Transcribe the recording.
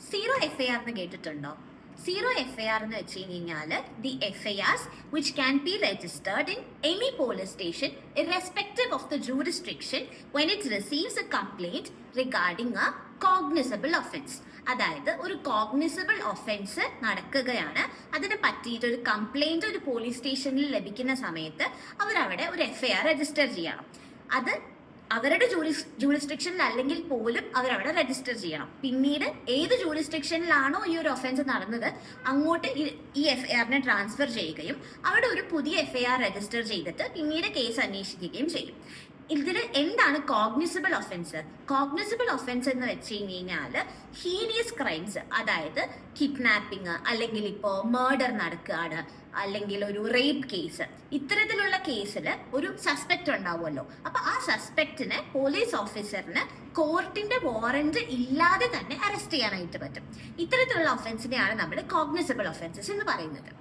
Zero FIR എന്ന് കേട്ടിട്ടുണ്ടോ? Zero FIR എന്ന് വെച്ച് കഴിഞ്ഞാൽ the FIRs which can be registered in any police station irrespective of the jurisdiction when it receives a complaint regarding a cognizable offence. അതായത് ഒരു cognizable offence നടക്കുകയാണ്, അതിനെ പറ്റിയിട്ട് ഒരു കംപ്ലൈന്റ് ഒരു പോലീസ് സ്റ്റേഷനിൽ ലഭിക്കുന്ന സമയത്ത് അവരവിടെ ഒരു FIR രജിസ്റ്റർ ചെയ്യണം. അത് അവരുടെ ജൂറിസ്ഡിക്ഷനിൽ അല്ലെങ്കിൽ പോലും അവരവിടെ രജിസ്റ്റർ ചെയ്യണം. പിന്നീട് ഏത് ജൂറിസ്ഡിക്ഷനിലാണോ ഈ ഒരു ഒഫൻസ് നടന്നത് അങ്ങോട്ട് ഈ FIRനെ ട്രാൻസ്ഫർ ചെയ്യുകയും അവിടെ ഒരു പുതിയ FIR രജിസ്റ്റർ ചെയ്തിട്ട് പിന്നീട് കേസ് അന്വേഷിക്കുകയും ചെയ്യും. ഇതിൽ എന്താണ് കോഗ്നിസിബിൾ ഒഫൻസ്? കോഗ്നിസിബിൾ ഒഫൻസ് എന്ന് വെച്ച് കഴിഞ്ഞാൽ ഹീനിയസ് ക്രൈംസ്, അതായത് കിഡ്നാപ്പിംഗ് അല്ലെങ്കിൽ ഇപ്പോൾ മർഡർ നടക്കുകയാണ് അല്ലെങ്കിൽ ഒരു റേപ്പ് കേസ്, ഇത്തരത്തിലുള്ള കേസിൽ ഒരു സസ്പെക്ട് ഉണ്ടാവുമല്ലോ. അപ്പൊ ആ സസ്പെക്റ്റിനെ പോലീസ് ഓഫീസറിന് കോർട്ടിന്റെ വാറന്റ് ഇല്ലാതെ തന്നെ അറസ്റ്റ് ചെയ്യാനായിട്ട് പറ്റും. ഇത്തരത്തിലുള്ള ഒഫൻസിനെയാണ് നമ്മൾ കോഗ്നിസിബിൾ ഒഫൻസസ് എന്ന് പറയുന്നത്.